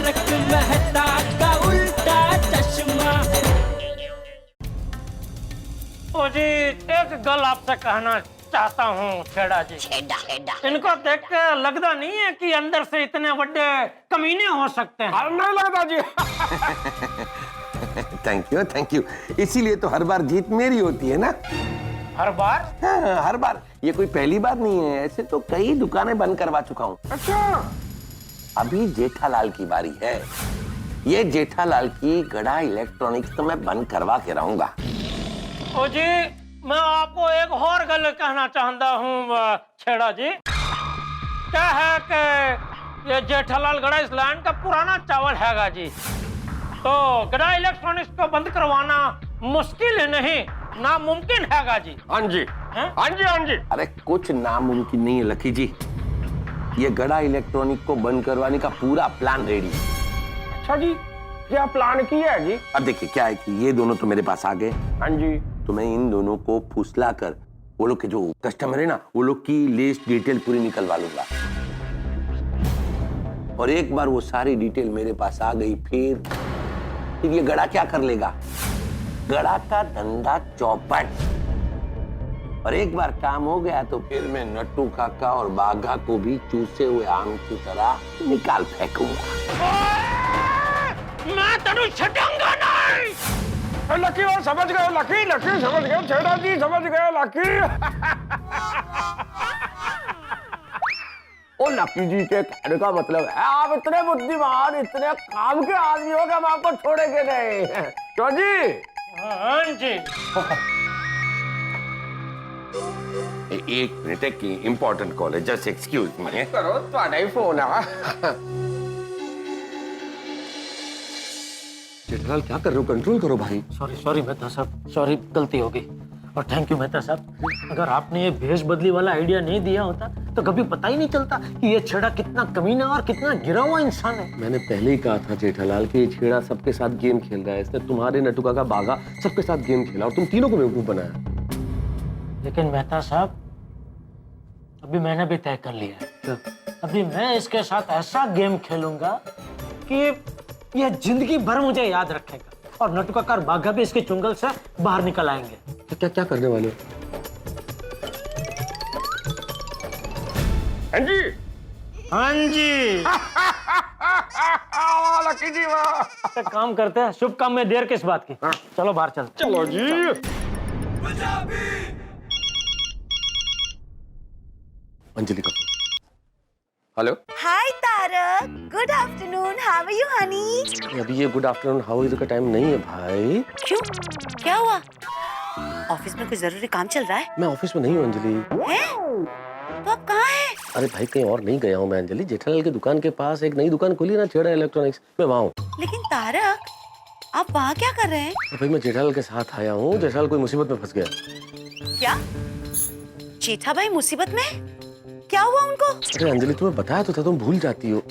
तारक मेहता का उल्टा चश्मा। ओ जी, एक गल आपसे कहना चाहता हूँ छेड़ा जी। इनको देख के लगता नहीं है कि अंदर से इतने बड़े कमीने हो सकते हैं? नहीं लगता जी। Thank you. इसीलिए तो हर बार जीत मेरी होती है ना। हर बार? हाँ, हर बार। ये कोई पहली बार नहीं है, ऐसे तो कई दुकानें बंद करवा चुका हूँ। अच्छा, अभी जेठालाल की बारी है। ये जेठालाल की गड़ा इलेक्ट्रॉनिक्स तो मैं बंद करवा के रहूंगा। ओ जी, मैं आपको एक और गल कहना चाहता हूँ छेड़ा जी। क्या है कि ये जेठालाल गड़ा इस लैंड का पुराना चावल हैगा जी। तो गड़ा इलेक्ट्रॉनिक्स को बंद करवाना मुश्किल नहीं, नामुमकिन हैगा जी। हाँ जी, हाँ जी, हाँ जी। अरे कुछ नामुमकिन नहीं है लकी जी। ये गड़ा इलेक्ट्रॉनिक को बंद करवाने का पूरा प्लान रेडी है। अच्छा जी, क्या प्लान किया है जी? अब देखिए क्या है कि ये दोनों तो मेरे पास आ गए। हाँ जी। तो मैं इन दोनों को फुसला कर वो लोग के जो कस्टमर है ना, वो लोग की लिस्ट डिटेल पूरी निकलवा लूंगा। और एक बार वो सारी डिटेल मेरे पास आ गई, फिर ये गड़ा क्या कर लेगा? गड़ा का धंधा चौपट। और एक बार काम हो गया तो फिर मैं नट्टू काका और बाघा को भी चूसे हुए आम की तरह निकाल फेंकूंगा। मैं तेनू छटाऊंगा नहीं। लकी और समझ गए, लकी समझ गए, छेड़ा जी समझ गए लकी। ओ लकी जी के कहने का मतलब है आप इतने बुद्धिमान, इतने काम के आदमी हो कि हम आपको छोड़ेंगे नहीं। क्यों जी? हाँ जी। एक मिनट, एक इंपॉर्टेंट कॉल है, जस्ट एक्सक्यूज मी। करो, तुम्हारा ही फोन है। जेठालाल क्या कर रहे हो? कंट्रोल करो भाई। सॉरी मेहता साहब, सॉरी, गलती हो गई। और थैंक यू मेहता साहब, अगर आपने ये भेष बदली वाला आइडिया नहीं दिया होता तो कभी पता ही नहीं चलता कि ये छेड़ा कितना कमीना और कितना गिरा हुआ इंसान है। मैंने पहले ही कहा था जेठालाल कि ये छेड़ा सबके साथ गेम खेल रहा है। इसने तुम्हारे नट्टू काका बाघा सबके साथ गेम खेला और तुम तीनों को बेवकूफ बनाया। लेकिन मेहता साहब, अभी मैंने भी तय कर लिया है। अभी मैं इसके साथ ऐसा गेम खेलूंगा कि ये जिंदगी भर मुझे याद रखेगा और नट्टू काका और बाघा भी इसके चुंगल से बाहर निकल आएंगे। तो क्या करने वाले हो? हाँ जी, हाँ जी। लकी जी वाह। एक काम करते हैं, शुभ काम में देर किस बात की। चलो बाहर चलते। चलो जी। अंजलि का hello. Hi Tarak, good afternoon, how are you honey? अभी ये गुड आफ्टरनून हाउ इज का टाइम नहीं है भाई। क्यों, क्या हुआ? ऑफिस में कोई जरूरी काम चल रहा है? मैं ऑफिस में नहीं हूँ अंजलि। हैं? तो आप कहाँ हैं? अरे भाई कहीं और नहीं गया हूँ मैं अंजलि। जेठालाल की दुकान के पास एक नई दुकान खुली ना, छेड़ा इलेक्ट्रॉनिक्स, मैं वहाँ हूँ। लेकिन तारक, आप वहाँ क्या कर रहे हैं? तो भाई मैं जेठालाल के साथ आया हूँ। जेठालाल कोई मुसीबत में फंस गया। क्या? जेठा भाई मुसीबत में? क्या हुआ उनको? अरे अंजलि तुम्हें बताया तो था, तुम भूल जाती हो।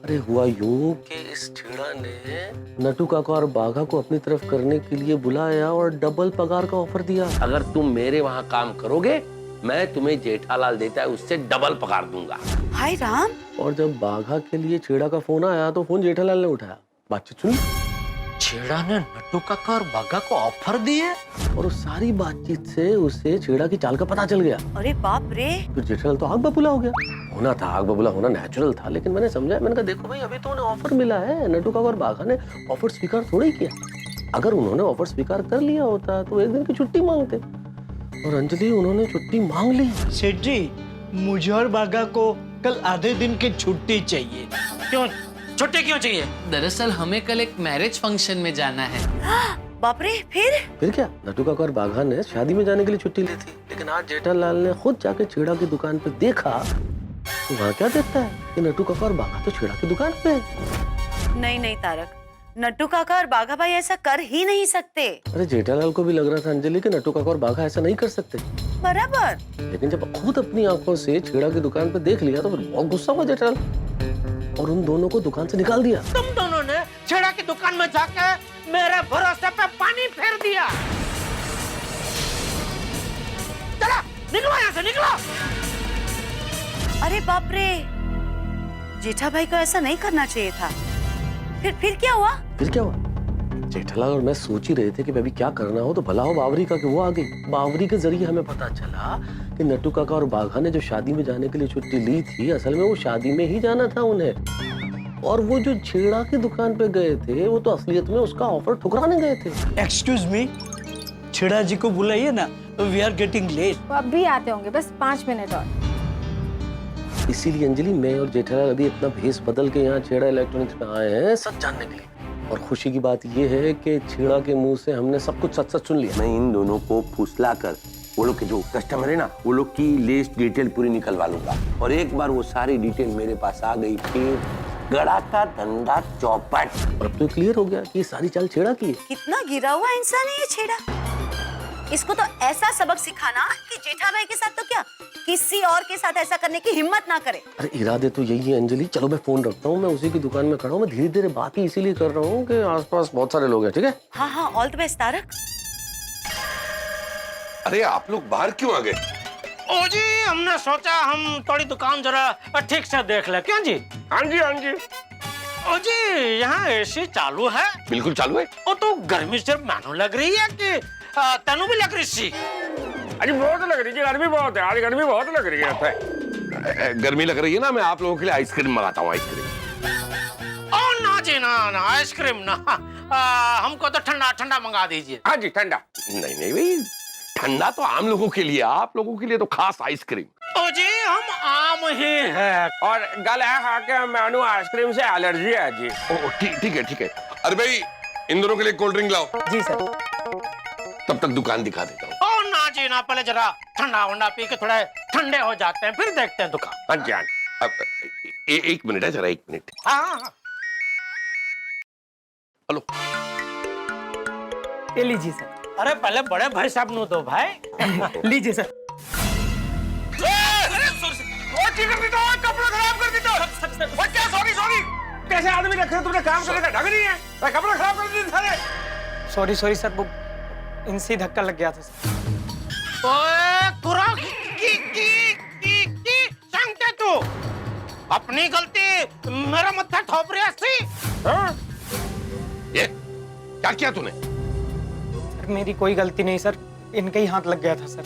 अरे हुआ यूं कि इस छेड़ा ने नट्टू काका और बाघा को अपनी तरफ करने के लिए बुलाया और डबल पगार का ऑफर दिया। अगर तुम मेरे वहाँ काम करोगे, मैं तुम्हें जेठालाल देता है उससे डबल पगार दूंगा। हाय राम। और जब बाघा के लिए छेड़ा का फोन आया तो फोन जेठालाल ने उठाया। बातचीत सुनी। छेड़ा ने नट्टू काका और बाघा को ऑफर दिए और उस सारी बातचीत से उसे छेड़ा की चाल का पता चल गया। अरे बाप रे। फिर जेठालाल तो आग बबूला हो गया। होना था, आग बबूला होना नेचुरल था, लेकिन मैंने समझा, मैंने कहा देखो भाई अभी तो उन्हें ऑफर मिला है। नट्टू काका और बाघा ने ऑफर स्वीकार थोड़ा ही किया। अगर उन्होंने ऑफर स्वीकार कर लिया होता तो एक दिन की छुट्टी मांगते। और अंजलि उन्होंने छुट्टी मांग ली। सेठ जी, मुझे और बाघा को कल आधे दिन की छुट्टी चाहिए। क्यों? छुट्टी क्यों चाहिए? दरअसल हमें कल एक मैरिज फंक्शन में जाना है। बाप रे, फिर क्या? नट्टू काका और बाघा ने शादी में जाने के लिए छुट्टी ली थी, लेकिन आज जेठालाल ने खुद जाके छेड़ा की दुकान पे देखा तो वहाँ क्या देखता है कि नट्टू काका और बाघा तो छेड़ा की दुकान पे। नहीं तारक, नट्टू काका और बाघा भाई ऐसा कर ही नहीं सकते। अरे जेठालाल को भी लग रहा था अंजलि कि नट्टू काका और बाघा ऐसा नहीं कर सकते। बराबर। लेकिन जब खुद अपनी आंखों से छेड़ा की दुकान पे देख लिया तो फिर बहुत गुस्सा हुआ जेठालाल और उन दोनों को दुकान से निकाल दिया। तुम दोनों ने छेड़ा की दुकान में जाके मेरे भरोसे पे पानी फेर दिया। चलो निकलो यहाँ से, निकलो। अरे बाप रे, जेठा भाई को ऐसा नहीं करना चाहिए था। फिर क्या हुआ? फिर क्या हुआ? जेठालाल और मैं सोच ही रहे थे कि अभी क्या करना हो तो भला हो बावरी का कि वो आ गई। बावरी के जरिए हमें पता चला कि नट्टू काका और बाघा ने जो शादी में जाने के लिए छुट्टी ली थी, असल में वो शादी में ही जाना था उन्हें। और वो जो छेड़ा की दुकान पे गए थे वो तो असलियत में उसका ऑफर ठुकराने गए थे। एक्सक्यूज मी, छेड़ा जी को बुलाइए ना, वी आर गेटिंग लेट। वो अब भी आते होंगे, बस 5 मिनट और। इसीलिए अंजलि, मैं और जेठालाल अभी इतना भेस बदल के यहाँ छेड़ा इलेक्ट्रॉनिक्स पे आए हैं सच जानने के लिए। और खुशी की बात ये है कि छेड़ा के मुंह से हमने सब कुछ सच सच सुन लिया। मैं इन दोनों को फुसला कर वो लोग के जो कस्टमर है ना, वो लोग की लिस्ट डिटेल पूरी निकलवा लूंगा। और एक बार वो सारी डिटेल मेरे पास आ गई, फिर गड़ा का धंधा चौपट। और अब तो क्लियर हो गया कि ये सारी चाल छेड़ा की है। कितना गिरा हुआ इंसान है ये छेड़ा। इसको तो ऐसा सबक सिखाना कि जेठा भाई के साथ तो क्या, किसी और के साथ ऐसा करने की हिम्मत ना करे। अरे इरादे तो यही है अंजलि। चलो मैं फोन रखता हूँ, मैं उसी की दुकान में खड़ा हूँ। मैं धीरे धीरे बात ही इसीलिए कर रहा हूँ कि आसपास बहुत सारे लोग हैं। ठीक है? हाँ हाँ, ऑल द बेस्ट तारक। अरे आप लोग बाहर क्यों आ गए? ओ जी, हमने सोचा हम थोड़ी दुकान जरा ठीक से देख ले। क्यों जी? हाँ जी, हाँ जी। ओ जी, यहाँ एसी चालू है? बिल्कुल चालू है। ओ तो गर्मी सिर्फ मैनू लग रही है कि तेनू भी लग रही सी? अरे बहुत लग रही है, गर्मी बहुत है आज, गर्मी बहुत लग रही है। गर्मी लग रही है ना, मैं आप लोगों के लिए आइसक्रीम मंगाता हूँ। आइसक्रीम? ओ ना जी, ना आइसक्रीम ना। हमको तो ठंडा ठंडा मंगा दीजिए। हाँ जी, ठंडा। नहीं नहीं भाई, ठंडा तो आम लोगों के लिए, आप लोगों के लिए तो खास आइसक्रीम। ओ जी, हम आम ही है। और गल है खा के मैनू आइसक्रीम से एलर्जी है जी। ठीक है ठीक है। अरे भाई, इन दोनों के लिए कोल्ड ड्रिंक लाओ। जी सर। तब तक दुकान दिखा देता हूँ। ओ ना जी ना, पहले जरा ठंडा वंडा पी के थोड़े ठंडे हो जाते हैं, फिर देखते हैं दुकान। हाँ जी, हाँ। अब एक मिनट है, जरा एक मिनट। हाँ। हेलो। ये लीजिए सर। अरे पहले बड़े भाई साहब नु दो भाई। लीजिए सर। कपड़ा खराब कर दी। क्या सॉरी, कैसे आदमी रखे तुमने, काम करने का ढंग नहीं है। कपड़ा खराब कर दी सारे। सॉरी सर, वो इनसे धक्का लग गया था सर। ओए कुरा की संगते तू अपनी गलती मेरा मत्था ठोप रही सी। हाँ? ये क्या किया तूने? सर मेरी कोई गलती नहीं सर, इनके ही हाथ लग गया था सर।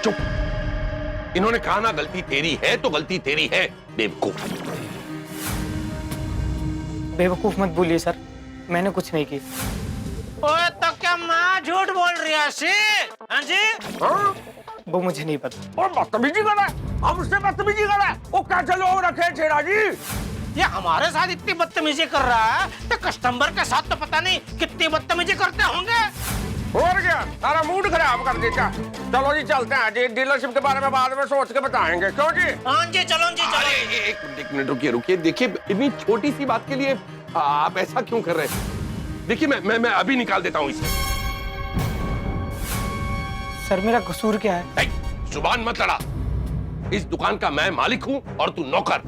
चुप। इन्होंने कहा ना, गलती तेरी है तो गलती तेरी है, बेवकूफ। बेवकूफ मत बोलिए सर, मैंने कुछ नहीं की। ओए तो क्या मैं झूठ बोल रही सी? हाँ जी? हाँ? वो मुझे नहीं पता। और बदतमीजी कर रहा है, हमसे बदतमीजी कर रहा है। वो कैसे लोग रखे छेड़ा जी? ये हमारे साथ इतनी बदतमीजी कर रहा है तो कस्टमर के साथ तो पता नहीं कितनी बदतमीजी करते होंगे। और क्या, सारा मूड खराब कर देता। चलो जी चलते हैं जी, डीलरशिप के बारे में बाद में सोच के बताएंगे। क्यों जी? हाँ जी, चलो जी चलो। एक मिनट रुकिए। देखिए, इतनी छोटी सी बात के लिए आप ऐसा क्यों कर रहे हैं? देखिए, मैं अभी निकाल देता हूँ इसे। सर मेरा कसूर क्या है? नहीं, जुबान मत लड़ा। इस दुकान का मैं मालिक हूँ और तू नौकर।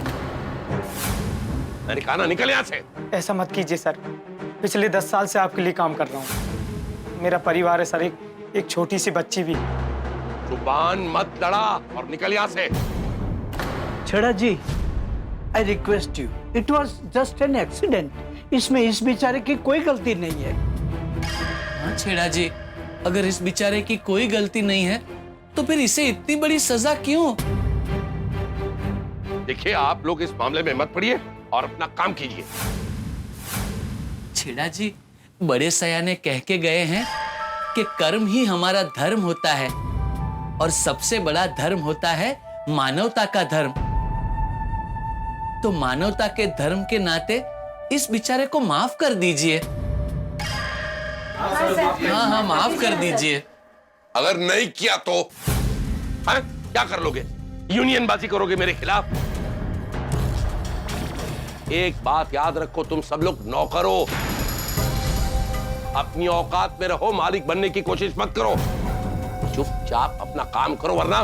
मैंने कहा ना, निकल यहाँ से। ऐसा मत कीजिए सर, पिछले 10 साल से आपके लिए काम कर रहा हूँ। मेरा परिवार है सर, एक छोटी सी बच्ची भी। जुबान मत लड़ा और निकल यहाँ से। छेड़ा जी, I request you. It was just an accident. इसमें इस बेचारे की कोई गलती नहीं है। हाँ छेड़ा जी, अगर इस बेचारे की कोई गलती नहीं है तो फिर इसे इतनी बड़ी सजा क्यों? देखिए, आप लोग इस मामले में मत पड़िए और अपना काम कीजिए। छेड़ा जी, बड़े सयाने कह के गए हैं कि कर्म ही हमारा धर्म होता है और सबसे बड़ा धर्म होता है मानवता का धर्म। तो मानवता के धर्म के नाते इस बेचारे को माफ कर दीजिए। हाँ, माफ कर दीजिए। अगर नहीं किया तो हाँ, क्या कर लोगे? यूनियनबाजी करोगे मेरे खिलाफ? एक बात याद रखो, तुम सब लोग नौकर हो। अपनी औकात में रहो, मालिक बनने की कोशिश मत करो। चुपचाप अपना काम करो, वरना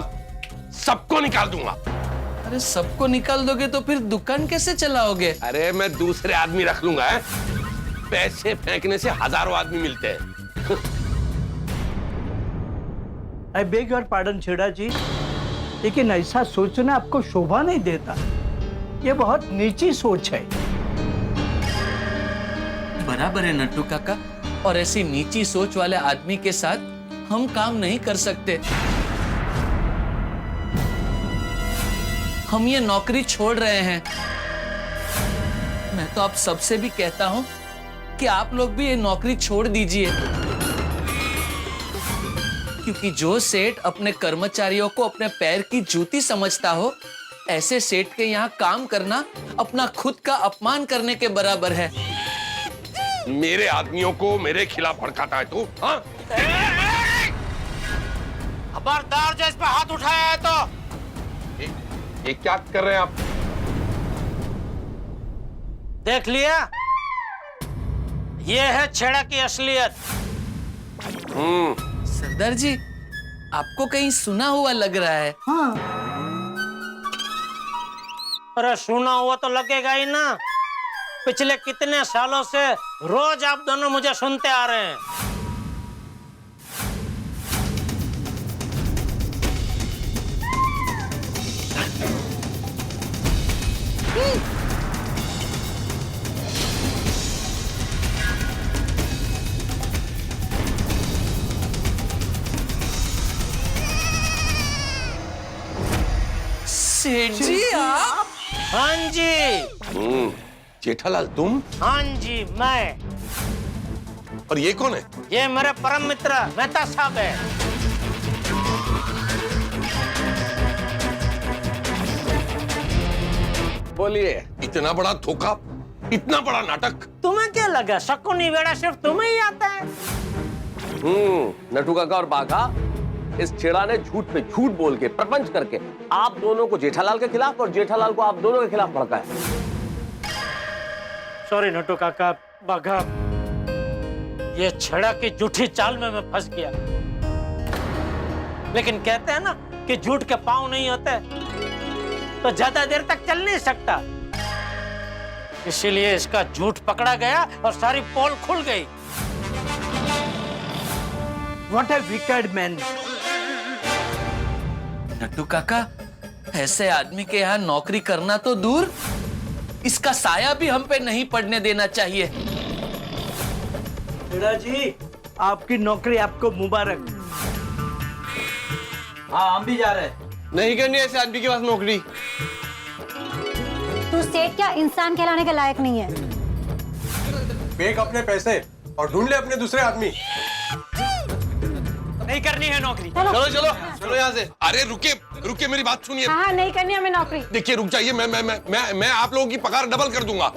सबको निकाल दूंगा। अरे सबको निकाल दोगे तो फिर दुकान कैसे चलाओगे? अरे मैं दूसरे आदमी रख लूंगा। पैसे फेंकने से हजारों आदमी मिलते हैं। I beg your pardon छेड़ा जी, लेकिन ऐसा सोचना आपको शोभा नहीं देता। ये बहुत नीची सोच है। बराबर है नट्टू काका, और ऐसी नीची सोच वाले आदमी के साथ हम काम नहीं कर सकते। हम ये नौकरी छोड़ रहे हैं। मैं तो आप सबसे भी कहता हूं कि आप लोग भी ये नौकरी छोड़ दीजिए, क्योंकि जो सेठ अपने कर्मचारियों को अपने पैर की जूती समझता हो, ऐसे सेठ के यहाँ काम करना अपना खुद का अपमान करने के बराबर है। मेरे आदमियों को मेरे खिलाफ भड़काता है तू, हाँ? खबरदार जो इस पे हाथ उठाया है तो। ये क्या कर रहे हैं आप? देख लिया, ये है छेड़ा की असलियत। सरदार जी, आपको कहीं सुना हुआ लग रहा है। हाँ। अरे सुना हुआ तो लगेगा ही ना, पिछले कितने सालों से रोज आप दोनों मुझे सुनते आ रहे हैं। सेठ जी आप? हाँ जी। जेठालाल तुम? हाँ जी मैं। और ये कौन है? ये मेरे परम मित्र मेहता साहब है। बोलिए। इतना बड़ा धोखा, इतना बड़ा नाटक। तुम्हें क्या लगा शकुनी वेड़ा सिर्फ तुम्हें ही आता है? नट्टू काका और बाघा, इस छेड़ा ने झूठ पे झूठ बोल के प्रपंच करके आप दोनों को जेठालाल के खिलाफ और जेठालाल को आप दोनों के खिलाफ भड़काया। सॉरी नट्टू काका, बाघा, ये छेड़ा की झूठी चाल में मैं फंस गया। लेकिन कहते हैं ना कि झूठ के पांव नहीं होते, तो ज्यादा देर तक चल नहीं सकता। इसीलिए इसका झूठ पकड़ा गया और सारी पोल खुल गई। What a wicked man! Nattu काका, ऐसे आदमी के यहाँ नौकरी करना तो दूर, इसका साया भी हम पे नहीं पड़ने देना चाहिए। छेड़ा जी, आपकी नौकरी आपको मुबारक। हाँ, हम भी जा रहे हैं। नहीं करनी ऐसे आदमी के पास नौकरी। तू सेठ क्या इंसान कहलाने के लायक नहीं है। फेंक अपने पैसे और ढूंढ ले अपने दूसरे आदमी। नहीं करनी है नौकरी। चलो चलो चलो यहाँ से। अरे रुके रुके, मेरी बात सुनिए। हाँ नहीं करनी हमें नौकरी। देखिए रुक जाइए, मैं आप लोगों की पगार डबल कर दूंगा।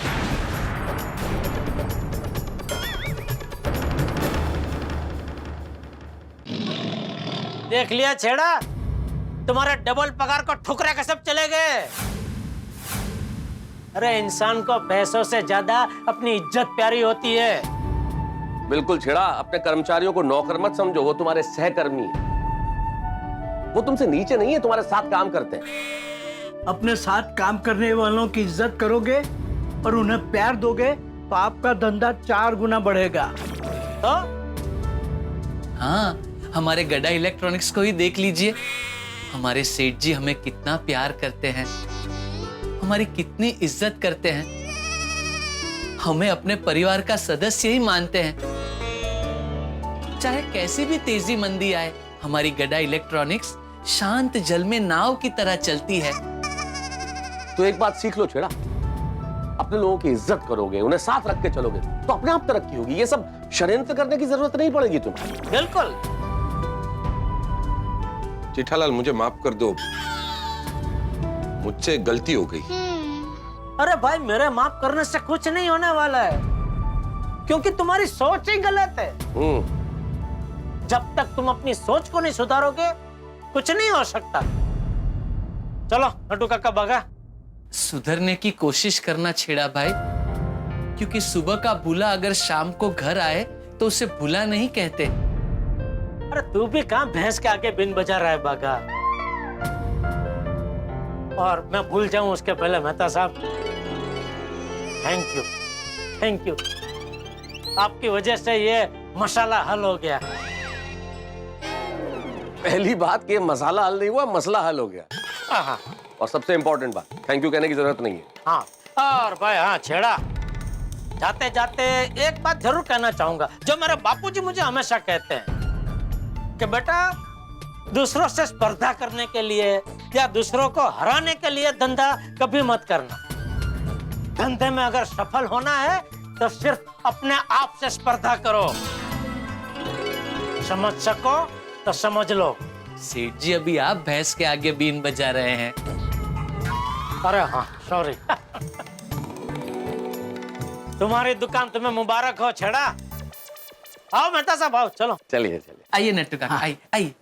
देख लिया छेड़ा, तुम्हारे डबल पगार को ठुकरा के सब चले गए। अरे इंसान को पैसों से ज्यादा अपनी इज्जत प्यारी होती है। बिल्कुल छेड़ा, अपने कर्मचारियों को नौकर मत समझो, वो तुम्हारे सहकर्मी हैं। वो तुमसे नीचे नहीं है, तुम्हारे साथ काम करते हैं। अपने साथ काम करने वालों की इज्जत करोगे और उन्हें प्यार दोगे तो आपका धंधा 4 गुना बढ़ेगा। तो हाँ, हमारे गड्ढा इलेक्ट्रॉनिक्स को ही देख लीजिए। हमारे सेठ जी हमें कितना प्यार करते हैं, हमारी कितनी इज्जत करते हैं, हमें अपने परिवार का सदस्य ही मानते हैं। चाहे कैसी भी तेजी मंदी आए, हमारी गड्ढा इलेक्ट्रॉनिक्स शांत जल में नाव की तरह चलती है। तो एक बात सीख लो छेड़ा, अपने लोगों की इज्जत करोगे, उन्हें साथ रख के चलोगे तो अपने आप तरक्की होगी। ये सब षड्यंत्र करने की जरूरत नहीं पड़ेगी तुम्हें। बिल्कुल। जेठालाल मुझे माफ कर दो, मुझसे गलती हो गई। अरे भाई, मेरे माफ करने से कुछ नहीं होने वाला है, क्योंकि तुम्हारी सोच ही गलत है। जब तक तुम अपनी सोच को नहीं सुधारोगे, कुछ नहीं हो सकता। चलो नट्टू काका, बाघा। सुधरने की कोशिश करना छेड़ा भाई, क्योंकि सुबह का भूला अगर शाम को घर आए तो उसे भूला नहीं कहते। अरे तू भी कहां भैंस के आगे बिन बजा रहा है बाघा। और मैं भूल जाऊं उसके पहले मेहता साहब, थैंक यू, थैंक यू। आपकी वजह से ये मसाला हल हो गया। पहली बात कि मसाला हल नहीं हुआ, मसला हल हो गया। हाँ। और सबसे इंपॉर्टेंट बात, थैंक यू कहने की जरूरत नहीं है। हाँ, और भाई हाँ छेड़ा, जाते जाते एक बात जरूर कहना चाहूंगा, जो मेरे बापूजी मुझे हमेशा कहते हैं कि बेटा, दूसरों से स्पर्धा करने के लिए या दूसरों को हराने के लिए धंधा कभी मत करना। धंधे में अगर सफल होना है तो सिर्फ अपने आप से स्पर्धा करो। समझ सको तो समझ लो। सेठ जी, अभी आप भैंस के आगे बीन बजा रहे हैं। अरे हाँ, सॉरी। तुम्हारी दुकान तुम्हें मुबारक हो छेड़ा। आओ मेहता साहब, आओ, चलो। चलिए चलिए। आइए नट्टू काका, आइए आइए।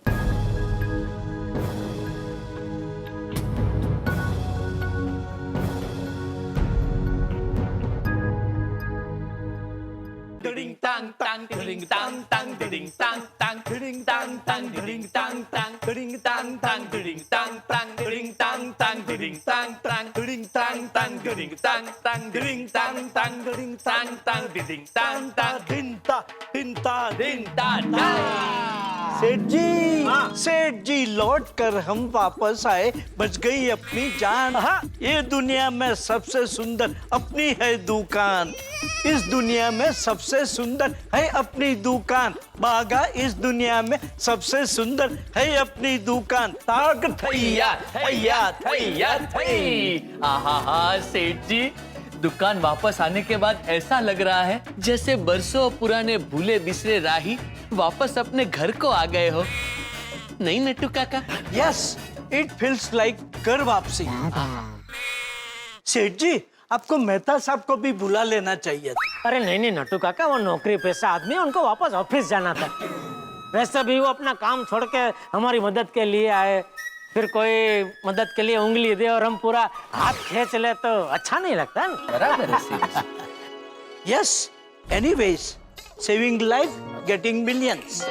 Tang tang ding tang tang ding tang tang ding tang tang ding tang tang ding tang tang ding tang tang ding tang tang ding tang tang ding tang tang ding tang tang ding tang tang ding tang tang ding tang tang ding ta। सेठ जी लौट कर हम वापस आए, बच गई अपनी जान। ये दुनिया में सबसे सुंदर अपनी है दुकान, इस दुनिया में सबसे सुंदर है अपनी दुकान। बागा इस दुनिया में सबसे सुंदर है अपनी दुकान। ताक थैया थैया थैया थै। आहा, सेठ जी, दुकान वापस आने के बाद ऐसा लग रहा है जैसे बरसों पुराने भूले बिसरे राही वापस अपने घर को आ गए हो। नहीं नट्टू काका? यस, इट फील्स लाइक घर वापसी। सेठ जी, आपको मेहता साहब को भी बुला लेना चाहिए था। अरे नहीं नट्टू काका, वो नौकरी पेशा आदमी है, उनको वापस ऑफिस जाना था। वैसे भी वो अपना काम छोड़ के हमारी मदद के लिए आए, फिर कोई मदद के लिए उंगली दे और हम पूरा हाथ खींच ले तो अच्छा नहीं लगता ना। बराबर है सेठ जी। Yes, anyways, saving life, getting millions,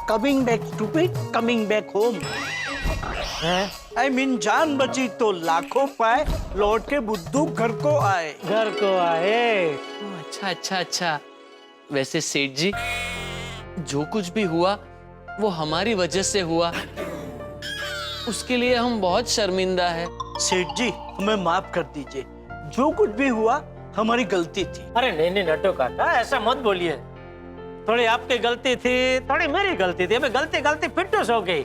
coming back stupid, coming back home. I mean, जान बची तो लाखों पाए, लौट के बुद्धू घर को आए। घर को आए। अच्छा अच्छा अच्छा। वैसे सेठ जी, जो कुछ भी हुआ वो हमारी वजह से हुआ, उसके लिए हम बहुत शर्मिंदा है। सेठ जी, हमें माफ कर दीजिए, जो कुछ भी हुआ हमारी गलती थी। अरे नहीं नट्टू काका, ऐसा मत बोलिए। थोड़ी आपकी गलती थी, थोड़ी मेरी गलती थी, अभी गलती गलती फिटनेस हो गई।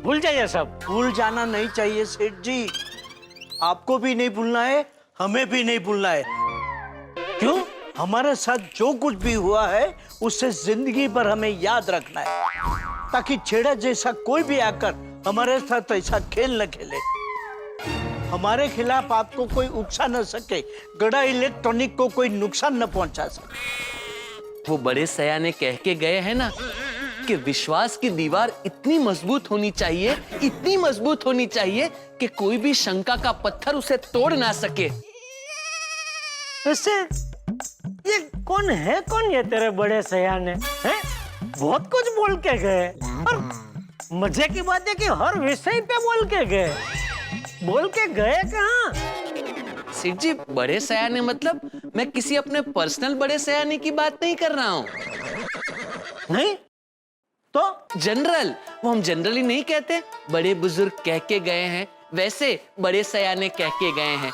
भूल जाइए सब। भूल जाना नहीं चाहिए सेठ जी, आपको भी नहीं भूलना है, हमें भी नहीं भूलना है। क्यों? हमारे साथ जो कुछ भी हुआ है उससे जिंदगी भर हमें याद रखना है, ताकि छेड़ा जैसा कोई भी आकर हमारे साथ ऐसा खेल न खेले। हमारे खिलाफ आपको कोई उकसा न सके, गड़ा इलेक्ट्रॉनिक को कोई नुकसान न पहुंचा सके। वो बड़े सयाने कह के गए हैं ना कि विश्वास की दीवार इतनी मजबूत होनी चाहिए, इतनी मजबूत होनी चाहिए कि कोई भी शंका का पत्थर उसे तोड़ ना सके। वैसे ये कौन है, कौन ये तेरे बड़े सयाने हैं? बहुत कुछ बोल के गए, और मजे की बात है कि हर विषय पे बोल के गए। बोल के गए कहाँ? सेठ जी, बड़े सयाने मतलब मैं किसी अपने पर्सनल बड़े सयाने की बात नहीं कर रहा हूँ। नहीं तो जनरल, वो हम जनरली नहीं कहते, बड़े बुजुर्ग कह के गए हैं, वैसे बड़े सयाने कह के गए हैं।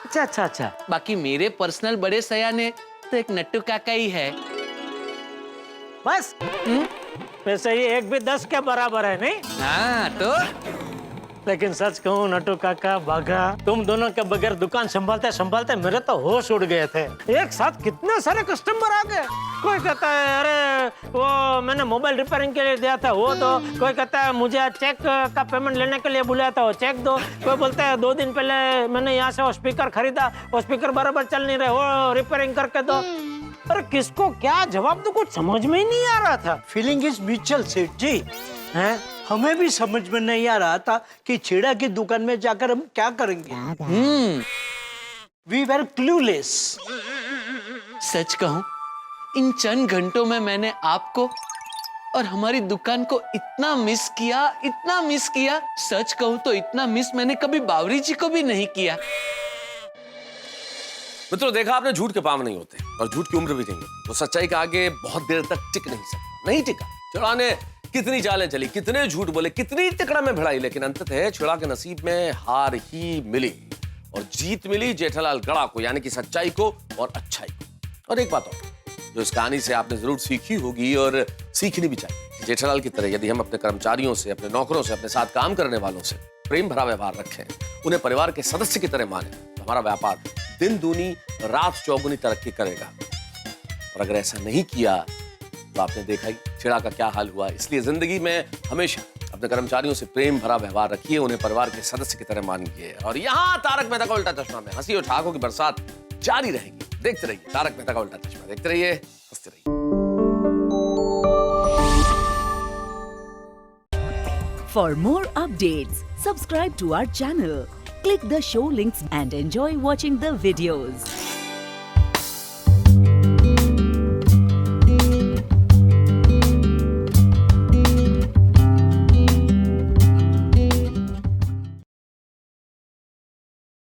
अच्छा अच्छा अच्छा। बाकी मेरे पर्सनल बड़े सयाने तो एक नट्टू काका ही है। बस वैसे ये एक भी 10 के बराबर है, नहीं? हाँ तो लेकिन सच कहूँ नट्टू काका, बाघा, तुम दोनों के बगैर दुकान संभालते संभालते मेरे तो होश उड़ गए थे। एक साथ कितने सारे कस्टमर आ गए। कोई कहता है अरे वो मैंने मोबाइल रिपेयरिंग के लिए दिया था वो दो, कोई कहता है मुझे चेक का पेमेंट लेने के लिए बुलाया था वो चेक दो, कोई बोलता है 2 दिन पहले मैंने यहाँ से वो स्पीकर खरीदा, वो स्पीकर बराबर चल नहीं रहे, वो रिपेयरिंग करके दो। अरे किसको क्या जवाब तो कुछ समझ में ही नहीं आ रहा था। फीलिंग इज म्यूचुअल सेठ जी, हैं? हमें भी समझ में नहीं आ रहा था कि छेड़ा की दुकान में जाकर हम क्या करेंगे। We were clueless. सच कहूं, इन चंद घंटों में मैंने आपको और हमारी दुकान को इतना मिस किया, सच कहूं तो इतना मिस मैंने कभी बावरी जी को भी नहीं किया। मित्रों, देखा आपने, झूठ के पाँव नहीं होते और झूठ की उम्र भी नहीं होती। वो सच्चाई के आगे बहुत देर तक टिक नहीं सकता, नहीं टिका। छेड़ा ने कितनी चालें चली, कितने झूठ बोले, कितनी तिकड़ा में भिड़ाई, लेकिन अंततः छेड़ा के नसीब में हार ही मिली। और जीत मिली जेठालाल गड़ा को, यानी कि सच्चाई को और अच्छाई को। और एक बात और जो इस कहानी से आपने जरूर सीखी होगी और सीखनी भी चाहिए, जेठालाल की तरह यदि हम अपने कर्मचारियों से, अपने नौकरों से, अपने साथ काम करने वालों से प्रेम भरा व्यवहार रखें, उन्हें परिवार के सदस्य की तरह माने, तो हमारा व्यापार दिन दूनी रात चौगुनी तरक्की करेगा। और अगर ऐसा नहीं किया तो आपने देखा ही छेड़ा का क्या हाल हुआ। इसलिए जिंदगी में हमेशा अपने कर्मचारियों से प्रेम भरा व्यवहार रखिए, उन्हें परिवार के सदस्य की तरह मानिए। और यहाँ तारक मेहता का उल्टा चश्मा में हंसी और ठहाकों की बरसात जारी रहेगी। देखते रहिए तारक मेहता का उल्टा चश्मा, देखते रहिए, हंसते रहिए। For more updates, subscribe to our channel, click the show links and enjoy watching the videos.